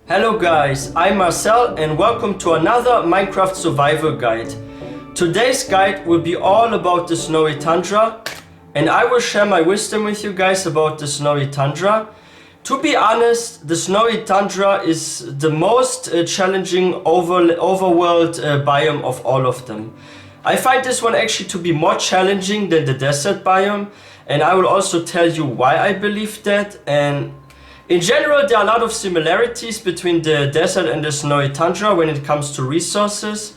Hello guys, I'm Marcel and welcome to another Minecraft survival guide. Today's guide will be all about the snowy tundra and I will share my wisdom with you guys about the snowy tundra. To be honest, the snowy tundra is the most challenging overworld biome of all of them. I find this one actually to be more challenging than the desert biome, and I will also tell you why I believe that. And in general, there are a lot of similarities between the desert and the snowy tundra when it comes to resources.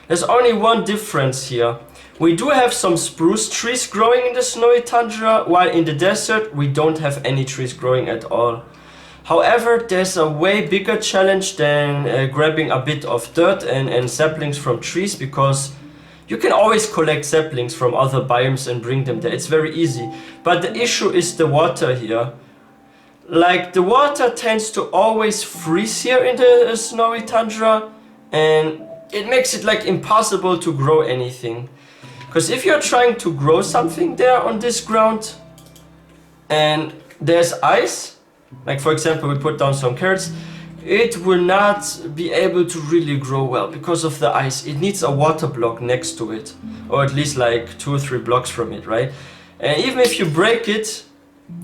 There's only one difference here. We do have some spruce trees growing in the snowy tundra, while in the desert we don't have any trees growing at all. However, there's a way bigger challenge than grabbing a bit of dirt and saplings from trees, because you can always collect saplings from other biomes and bring them there. It's very easy. But the issue is the water here. Like, the water tends to always freeze here in the snowy tundra, and it makes it like impossible to grow anything. Because if you're trying to grow something there on this ground and there's ice, like for example we put down some carrots, it will not be able to really grow well because of the ice. It needs a water block next to it, or at least like 2 or 3 blocks from it, right? And even if you break it,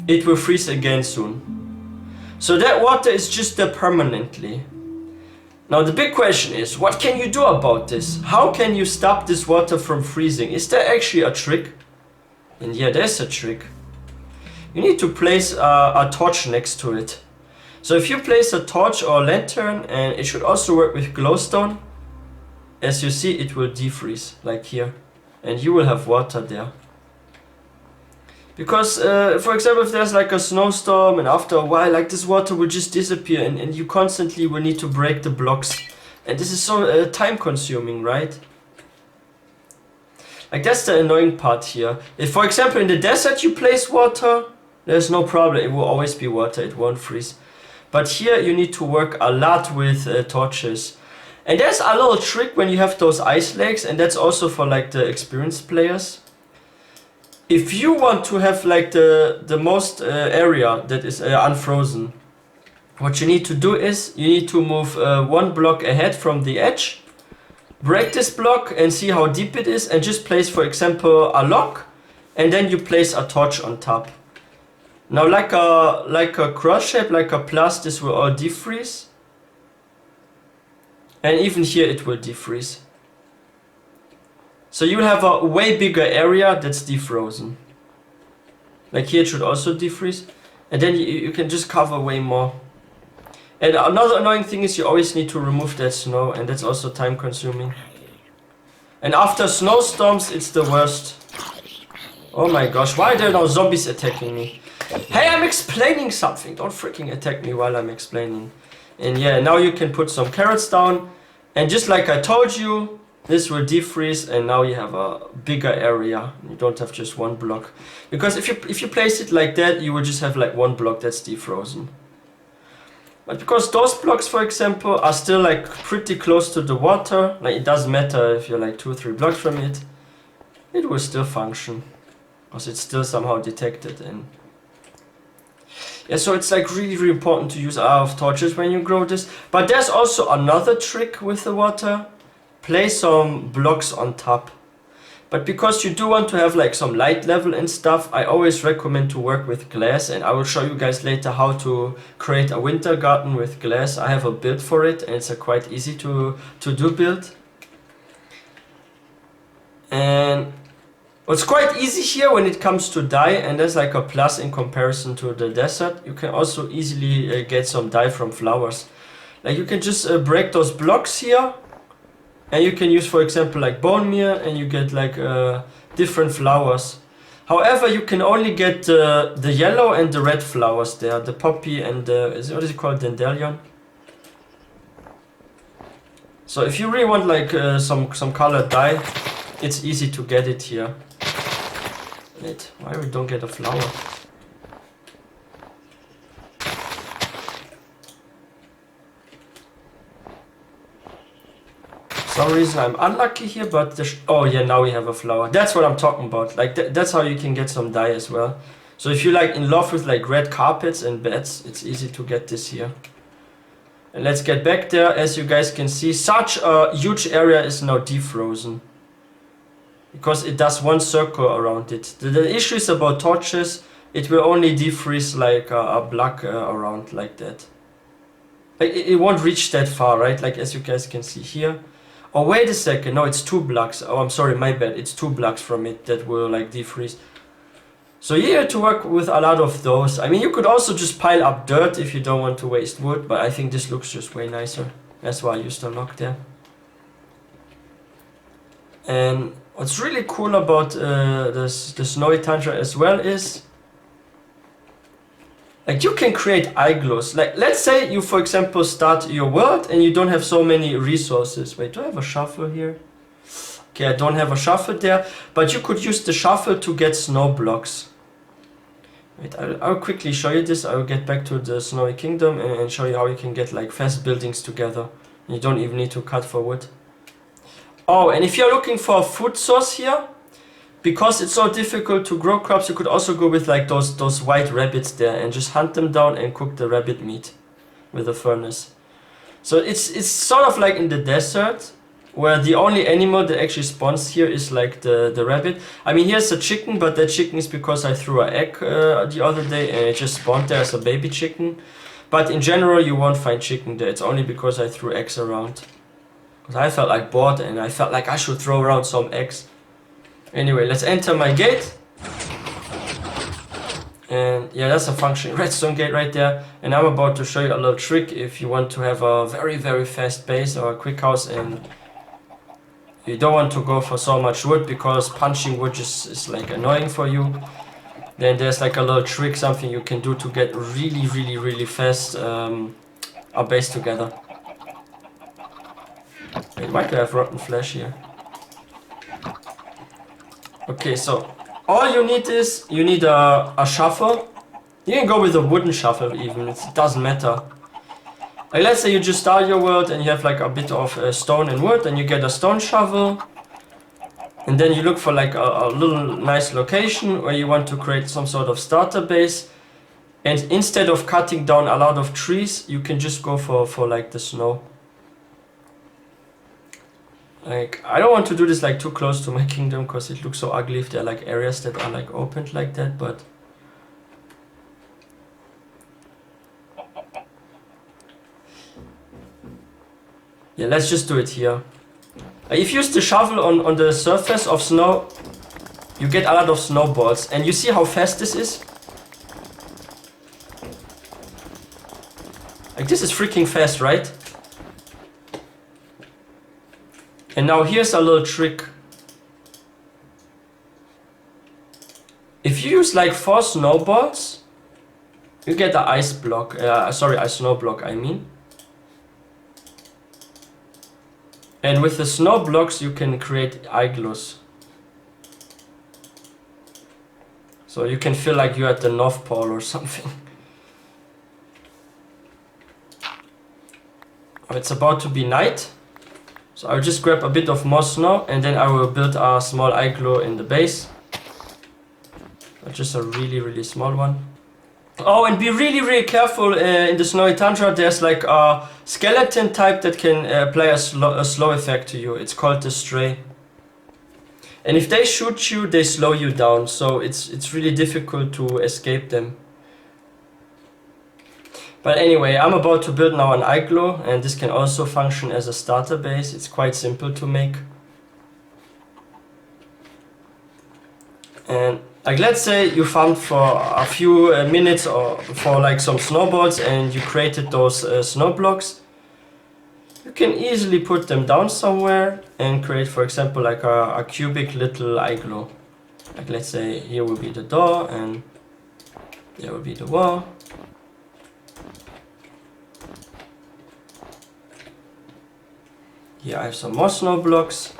it will freeze again soon. So that water is just there permanently. Now the big question is, what can you do about this? How can you stop this water from freezing? Is there actually a trick? And yeah, there's a trick. You need to place a torch next to it. So if you place a torch or a lantern, and it should also work with glowstone, as you see it will defreeze, like here. And you will have water there. Because, for example, if there's like a snowstorm and after a while, like this water will just disappear and you constantly will need to break the blocks. And this is so time consuming, right? Like, that's the annoying part here. If, for example, in the desert you place water, there's no problem. It will always be water. It won't freeze. But here you need to work a lot with torches. And there's a little trick when you have those ice lakes, and that's also for like the experienced players. If you want to have like the most area that is unfrozen, what you need to do is you need to move 1 block ahead from the edge, break this block and see how deep it is, and just place, for example, a log, and then you place a torch on top. Now like a cross shape, like a plus, this will all defreeze, and even here it will defreeze. So you will have a way bigger area that's defrozen. Like here it should also defreeze. And then you can just cover way more. And another annoying thing is you always need to remove that snow, and that's also time consuming. And after snowstorms it's the worst. Oh my gosh, why are there no zombies attacking me? Hey, I'm explaining something! Don't freaking attack me while I'm explaining. And yeah, now you can put some carrots down. And just like I told you, this will defreeze, and now you have a bigger area. You don't have just 1 block. Because if you place it like that, you will just have like 1 block that's defrozen. But because those blocks, for example, are still like pretty close to the water, like it doesn't matter if you're like 2 or 3 blocks from it, it will still function. Because it's still somehow detected. And yeah, so it's like really important to use a lot of torches when you grow this. But there's also another trick with the water. Place some blocks on top. But because you do want to have like some light level and stuff, I always recommend to work with glass, and I will show you guys later how to create a winter garden with glass. I have a build for it, and it's a quite easy to do build. And what's quite easy here when it comes to dye, and there's like a plus in comparison to the desert, you can also easily get some dye from flowers. Like you can just break those blocks here. And you can use, for example, like bone meal, and you get like different flowers. However, you can only get the yellow and the red flowers there, the poppy and what is it called, dandelion. So if you really want like some colored dye, it's easy to get it here. Wait, why we don't get a flower? For some reason I'm unlucky here, but oh yeah, now we have a flower. That's what I'm talking about. Like that's how you can get some dye as well. So if you're like in love with like red carpets and beds, it's easy to get this here. And let's get back there. As you guys can see, such a huge area is now defrozen. Because it does one circle around it. The issue is about torches. It will only defreeze like a block around like that. It won't reach that far, right? Like as you guys can see here. Oh, wait a second. No, it's 2 blocks. Oh, I'm sorry, my bad. It's 2 blocks from it that will like defreeze. So you have to work with a lot of those. I mean, you could also just pile up dirt if you don't want to waste wood, but I think this looks just way nicer. That's why I used a log there. And what's really cool about the snowy tundra as well is, like, you can create igloos. Like, let's say you, for example, start your world and you don't have so many resources. Wait, do I have a shovel here? Okay, I don't have a shovel there, but you could use the shovel to get snow blocks. Wait, I'll quickly show you this. I'll get back to the Snowy Kingdom and show you how you can get like fast buildings together. You don't even need to cut for wood. Oh, and if you're looking for a food source here, because it's so difficult to grow crops, you could also go with like those white rabbits there and just hunt them down and cook the rabbit meat with a furnace. So it's sort of like in the desert, where the only animal that actually spawns here is like the rabbit. I mean, here's a chicken, but that chicken is because I threw an egg the other day and it just spawned there as a baby chicken. But in general, you won't find chicken there. It's only because I threw eggs around. Because I felt like bored and I felt like I should throw around some eggs. Anyway, let's enter my gate. And yeah, that's a functioning redstone gate right there. And I'm about to show you a little trick if you want to have a very, very fast base or a quick house and you don't want to go for so much wood because punching wood is like annoying for you. Then there's like a little trick, something you can do to get really, really, really fast a base together. Wait, why do I have rotten flesh here? Okay, so all you need is, you need a shovel. You can go with a wooden shovel even, it doesn't matter. Like, let's say you just start your world and you have like a bit of stone and wood and you get a stone shovel. And then you look for like a little nice location where you want to create some sort of starter base. And instead of cutting down a lot of trees, you can just go for like the snow. Like, I don't want to do this like too close to my kingdom because it looks so ugly if there are like areas that are like opened like that, but yeah, let's just do it here. If you use the shovel on the surface of snow, you get a lot of snowballs. And you see how fast this is? Like, this is freaking fast, right? And now here's a little trick. If you use like 4 snowballs, you get an ice block. Sorry, a snow block, I mean. And with the snow blocks, you can create igloos. So you can feel like you're at the North Pole or something. It's about to be night. So I'll just grab a bit of more snow and then I will build a small igloo in the base. Just a really, really small one. Oh, and be really, really careful in the Snowy Tundra. There's like a skeleton type that can apply a slow effect to you. It's called the Stray. And if they shoot you, they slow you down. So it's really difficult to escape them. But anyway, I'm about to build now an igloo, and this can also function as a starter base. It's quite simple to make. And like, let's say you farmed for a few minutes or for like some snowballs and you created those snow blocks. You can easily put them down somewhere and create, for example, like a cubic little igloo. Like, let's say here will be the door and there will be the wall. Here I have some more snow blocks.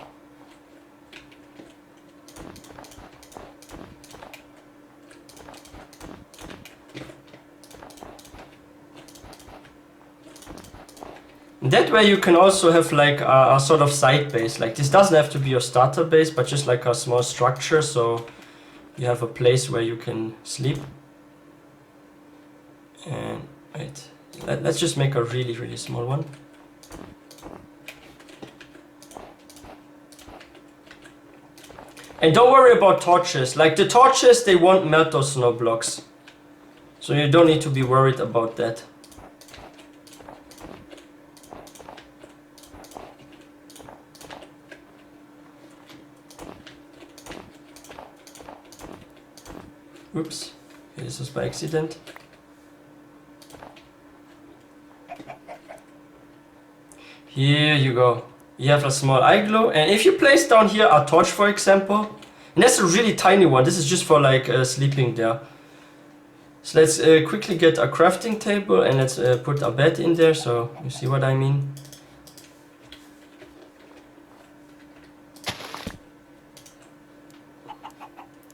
That way you can also have like a sort of side base. Like, this doesn't have to be your starter base, but just like a small structure, so you have a place where you can sleep. And wait, Let's just make a really small one. And don't worry about torches. Like the torches, they won't melt those snow blocks. So you don't need to be worried about that. Oops, this was by accident. Here you go. You have a small igloo, and if you place down here a torch, for example, and that's a really tiny one, this is just for like sleeping there. So let's quickly get a crafting table and let's put a bed in there, so you see what I mean.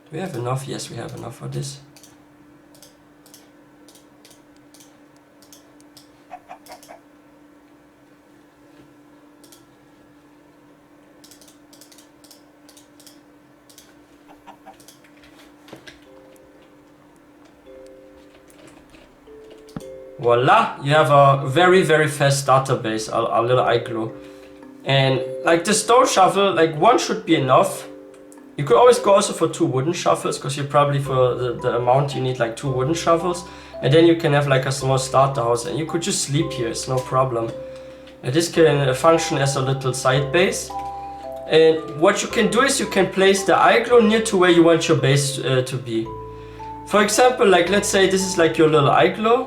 Do we have enough? Yes, we have enough for this. Voila, you have a very fast starter base, a little igloo. And like the stone shovel, like one should be enough. You could always go also for 2 wooden shovels, because you probably for the amount you need like 2 wooden shovels. And then you can have like a small starter house and you could just sleep here, it's no problem. And this can function as a little side base. And what you can do is you can place the igloo near to where you want your base to be. For example, like let's say this is like your little igloo.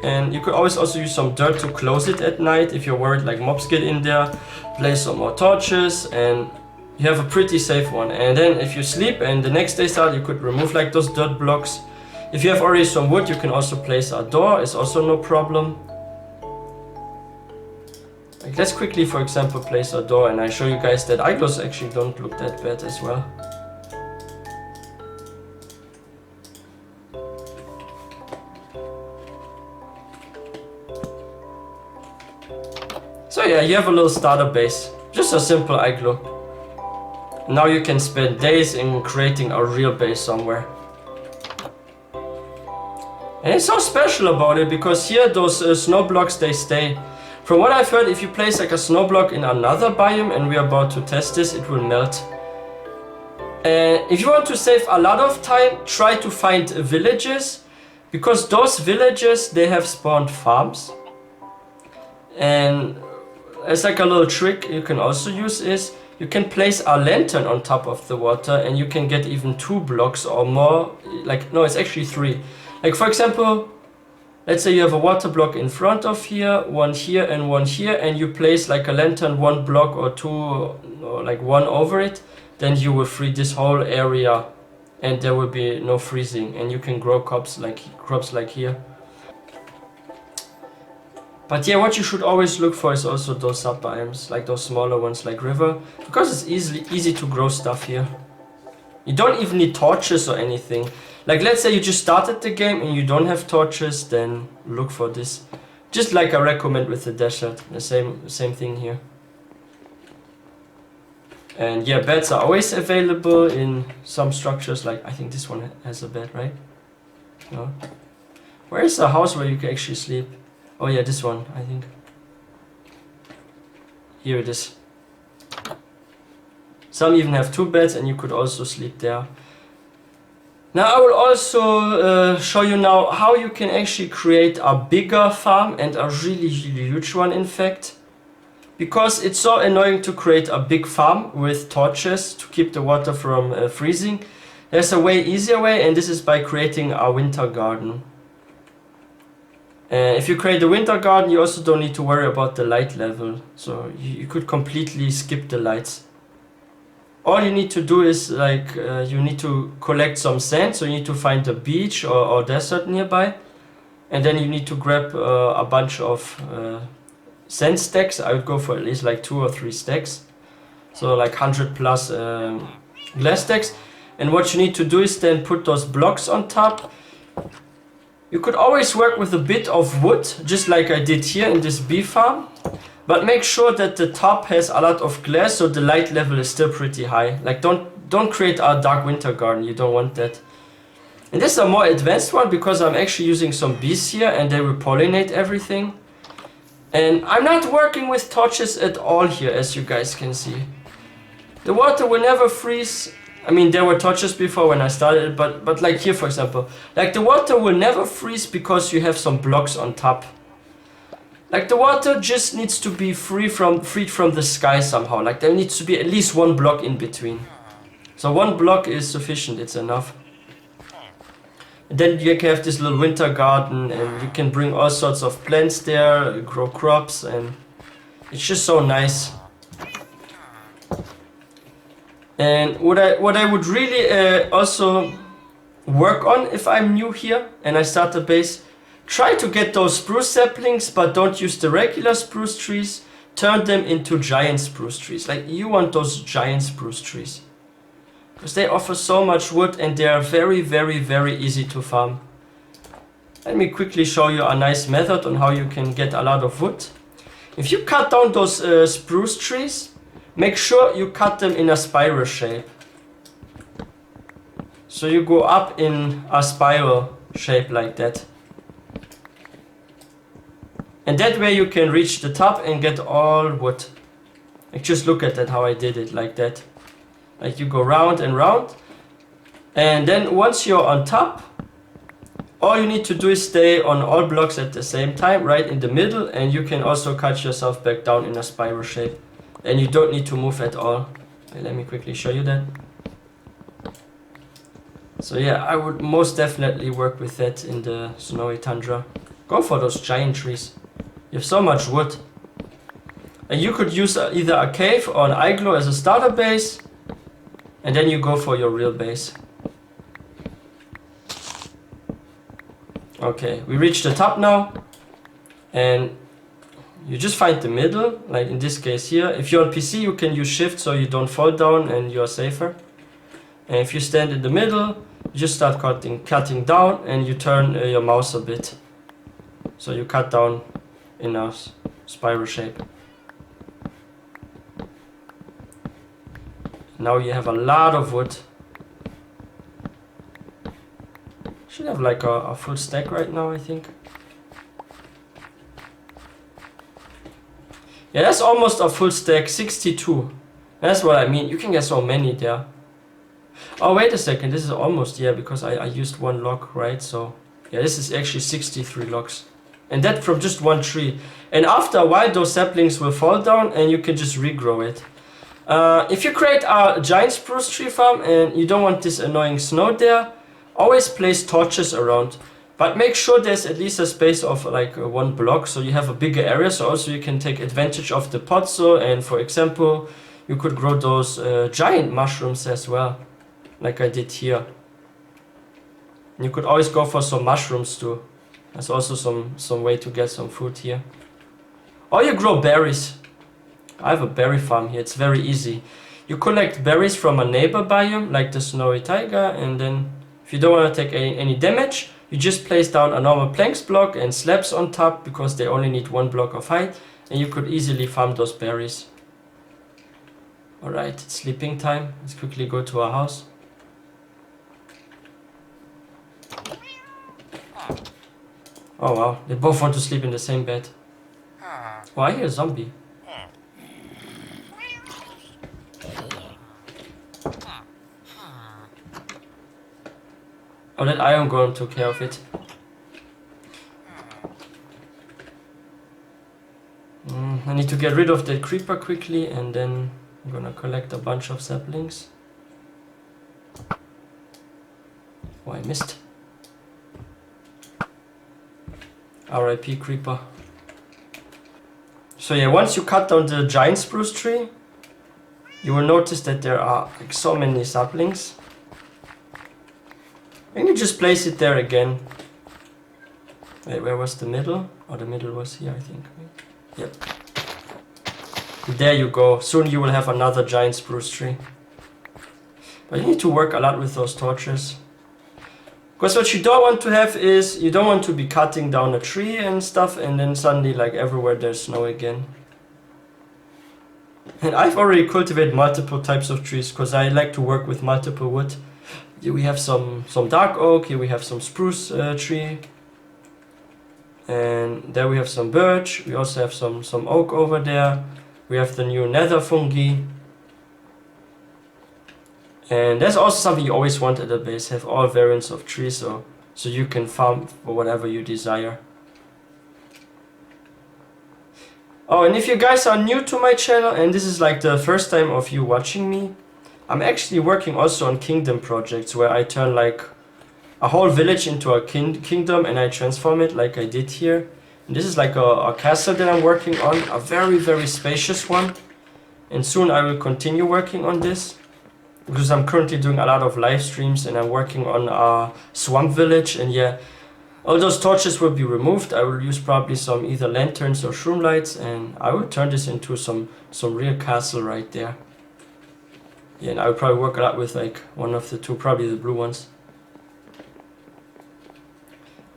And you could always also use some dirt to close it at night if you're worried like mobs get in there. Place some more torches and you have a pretty safe one. And then if you sleep and the next day start, you could remove like those dirt blocks. If you have already some wood, you can also place a door, it's also no problem. Like let's quickly, for example, place a door and I show you guys that igloos actually don't look that bad as well. So yeah, you have a little starter base, just a simple igloo. Now you can spend days in creating a real base somewhere. And it's so special about it because here those snow blocks, they stay. From what I've heard, if you place like a snow block in another biome, and we're about to test this, it will melt. And if you want to save a lot of time, try to find villages, because those villages, they have spawned farms. And as like a little trick you can also use is you can place a lantern on top of the water and you can get even 2 blocks or more. Like, no, it's actually 3. Like for example, let's say you have a water block in front of here, one here and one here, and you place like a lantern 1 block or 2 or like 1 over it, then you will free this whole area and there will be no freezing and you can grow crops like here. But yeah, what you should always look for is also those sub-biomes, like those smaller ones like river, because it's easy to grow stuff here. You don't even need torches or anything. Like let's say you just started the game and you don't have torches, then look for this. Just like I recommend with the desert, the same thing here. And yeah, beds are always available in some structures, like I think this one has a bed, right? No? Where is the house where you can actually sleep? Oh yeah, this one, I think. Here it is. Some even have 2 beds and you could also sleep there. Now I will also show you now how you can actually create a bigger farm and a really huge one in fact. Because it's so annoying to create a big farm with torches to keep the water from freezing. There's a way easier way, and this is by creating a winter garden. If you create a winter garden, you also don't need to worry about the light level. So you could completely skip the lights. All you need to do is like, you need to collect some sand. So you need to find a beach or desert nearby. And then you need to grab a bunch of sand stacks. I would go for at least like 2 or 3 stacks. So like 100 plus glass stacks. And what you need to do is then put those blocks on top. You could always work with a bit of wood, just like I did here in this bee farm. But make sure that the top has a lot of glass so the light level is still pretty high. Like don't create a dark winter garden, you don't want that. And this is a more advanced one because I'm actually using some bees here and they will pollinate everything. And I'm not working with torches at all here, as you guys can see. The water will never freeze. I mean, there were torches before when I started, but like here, for example, like the water will never freeze because you have some blocks on top. Like the water just needs to be freed from the sky somehow. Like there needs to be at least one block in between. So one block is sufficient, it's enough. And then you can have this little winter garden and you can bring all sorts of plants there, grow crops, and it's just so nice. And what I would really also work on if I'm new here and I start the base, try to get those spruce saplings, but don't use the regular spruce trees. Turn them into giant spruce trees. Like you want those giant spruce trees. Because they offer so much wood and they are very, very, very easy to farm. Let me quickly show you a nice method on how you can get a lot of wood. If you cut down those spruce trees, make sure you cut them in a spiral shape. So you go up in a spiral shape like that. And that way you can reach the top and get all wood. Like just look at that, how I did it like that. Like you go round and round. And then once you're on top, all you need to do is stay on all blocks at the same time, right in the middle. And you can also cut yourself back down in a spiral shape. And you don't need to move at all. Let me quickly show you that. So yeah, I would most definitely work with that in the snowy tundra. Go for those giant trees. You have so much wood. And you could use either a cave or an igloo as a starter base. And then you go for your real base. Okay, we reached the top now. And you just find the middle, like in this case here. If you're on PC, you can use shift so you don't fall down and you're safer. And if you stand in the middle, you just start cutting down and you turn your mouse a bit. So you cut down in a spiral shape. Now you have a lot of wood. Should have like a full stack right now, I think. Yeah, that's almost a full stack, 62. That's what I mean, you can get so many there. Oh, wait a second, this is almost, yeah, because I used one log, right? So, yeah, this is actually 63 logs. And that from just one tree. And after a while, those saplings will fall down and you can just regrow it. If you create a giant spruce tree farm and you don't want this annoying snow there, always place torches around. But make sure there's at least a space of like 1 block, so you have a bigger area, so also you can take advantage of the pozzo. And for example, you could grow those giant mushrooms as well, like I did here. And you could always go for some mushrooms too. There's also some way to get some food here. Or you grow berries. I have a berry farm here, it's very easy. You collect berries from a neighbor biome, like the snowy taiga, and then if you don't want to take any damage, you just place down a normal planks block and slabs on top, because they only need 1 block of height, and you could easily farm those berries. Alright, it's sleeping time. Let's quickly go to our house. Oh wow, they both want to sleep in the same bed. Oh, I hear a zombie. Oh, that iron golem took care of it. I need to get rid of that creeper quickly, and then I'm gonna collect a bunch of saplings. Oh, I missed. RIP creeper. So yeah, once you cut down the giant spruce tree, you will notice that there are like so many saplings. And you just place it there again. Wait, where was the middle? Oh, the middle was here, I think. Yep. There you go. Soon you will have another giant spruce tree. But you need to work a lot with those torches. Because what you don't want to have is, you don't want to be cutting down a tree and stuff and then suddenly like everywhere there's snow again. And I've already cultivated multiple types of trees because I like to work with multiple wood. Here we have some dark oak, here we have some spruce tree. And there we have some birch, we also have some oak over there. We have the new nether fungi. And that's also something you always want at a base, have all variants of trees, so you can farm for whatever you desire. Oh, and if you guys are new to my channel and this is like the first time of you watching me, I'm actually working also on kingdom projects where I turn like a whole village into a kingdom and I transform it like I did here. And this is like a castle that I'm working on, a very, very spacious one. And soon I will continue working on this, because I'm currently doing a lot of live streams and I'm working on a swamp village. And yeah, all those torches will be removed. I will use probably some either lanterns or shroom lights, and I will turn this into some real castle right there. Yeah, and I will probably work a lot with like one of the two, probably the blue ones.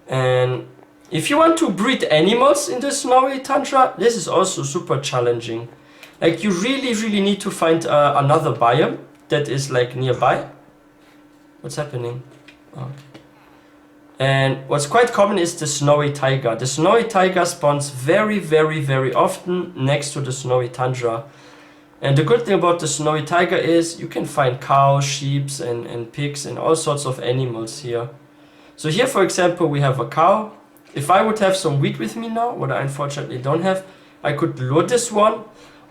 And if you want to breed animals in the snowy tundra, this is also super challenging. Like you really need to find another biome that is like nearby. What's happening? Oh. And what's quite common is the snowy taiga. The snowy taiga spawns very often next to the snowy tundra. And the good thing about the snowy taiga is you can find cows, sheep and pigs and all sorts of animals here. So here for example we have a cow. If I would have some wheat with me now, what I unfortunately don't have, I could lure this one,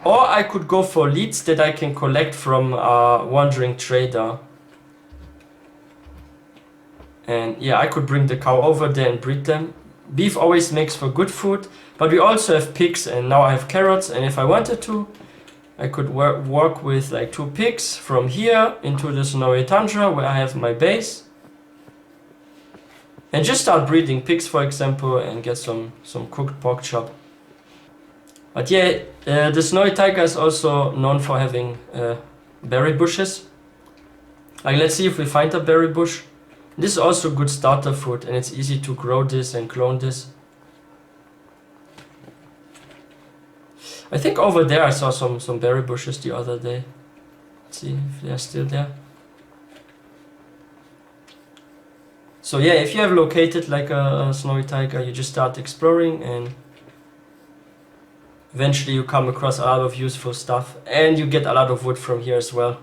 or I could go for leads that I can collect from a wandering trader. And yeah, I could bring the cow over there and breed them. Beef always makes for good food, but we also have pigs, and now I have carrots, and if I wanted to, I could walk with like 2 pigs from here into the snowy tundra where I have my base. And just start breeding pigs for example and get some cooked pork chop. But yeah, the snowy taiga is also known for having berry bushes. Like let's see if we find a berry bush. This is also good starter food and it's easy to grow this and clone this. I think over there I saw some berry bushes the other day. Let's see if they are still there. So yeah, if you have located like a snowy taiga, you just start exploring and eventually you come across a lot of useful stuff and you get a lot of wood from here as well.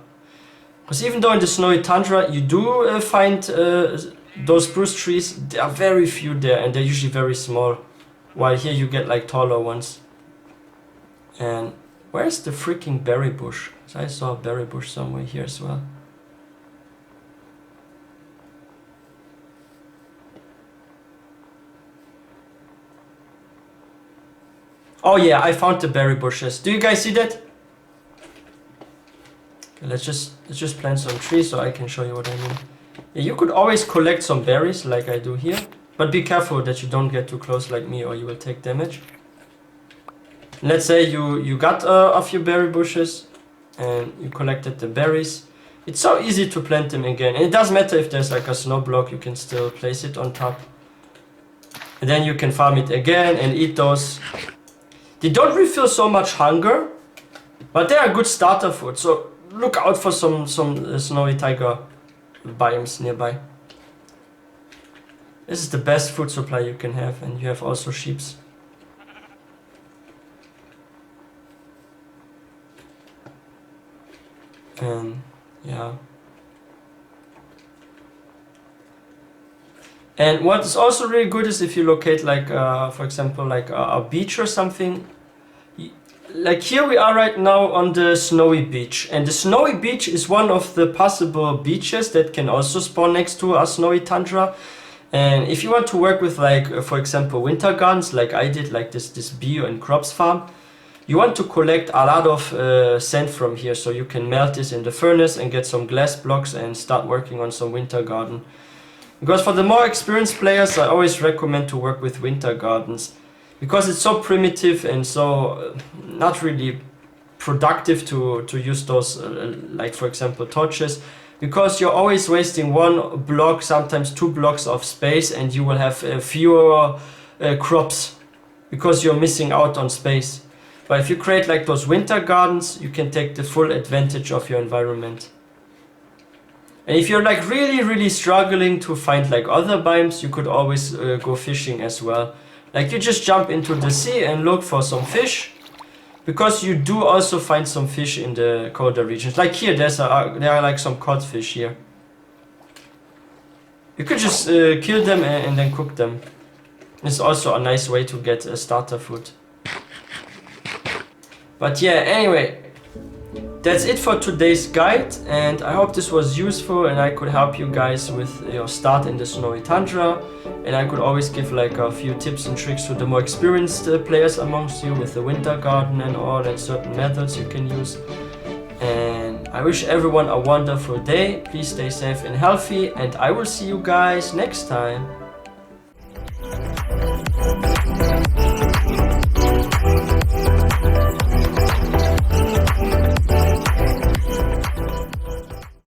Because even though in the snowy tundra you do find those spruce trees, there are very few there and they're usually very small, while here you get like taller ones. And where's the freaking berry bush? So I saw a berry bush somewhere here as well. Oh yeah, I found the berry bushes. Do you guys see that? Okay, let's just plant some trees so I can show you what I mean. Yeah, you could always collect some berries like I do here, but be careful that you don't get too close like me or you will take damage. Let's say you got a few berry bushes and you collected the berries. It's so easy to plant them again, and it doesn't matter if there's like a snow block, you can still place it on top. And then you can farm it again and eat those. They don't refill so much hunger, but they are good starter food, so look out for some snowy taiga biomes nearby. This is the best food supply you can have, and you have also sheeps. And yeah. And what is also really good is if you locate like, for example, like a beach or something. Like here we are right now on the snowy beach. And the snowy beach is one of the possible beaches that can also spawn next to a snowy tundra. And if you want to work with like, for example, winter gardens, like I did, like this bio and crops farm, you want to collect a lot of sand from here. So you can melt this in the furnace and get some glass blocks and start working on some winter garden. Because for the more experienced players, I always recommend to work with winter gardens. Because it's so primitive and so not really productive to use those, like for example, torches. Because you're always wasting 1 block, sometimes 2 blocks of space, and you will have fewer crops. Because you're missing out on space. But if you create like those winter gardens, you can take the full advantage of your environment. And if you're like really struggling to find like other biomes, you could always go fishing as well. Like you just jump into the sea and look for some fish, because you do also find some fish in the colder regions. Like here, there are like some codfish here. You could just kill them and then cook them. It's also a nice way to get a starter food. But yeah, anyway, that's it for today's guide, and I hope this was useful and I could help you guys with your start in the snowy tundra. And I could always give like a few tips and tricks to the more experienced players amongst you with the winter garden and all, and certain methods you can use. And I wish everyone a wonderful day. Please stay safe and healthy, and I will see you guys next time.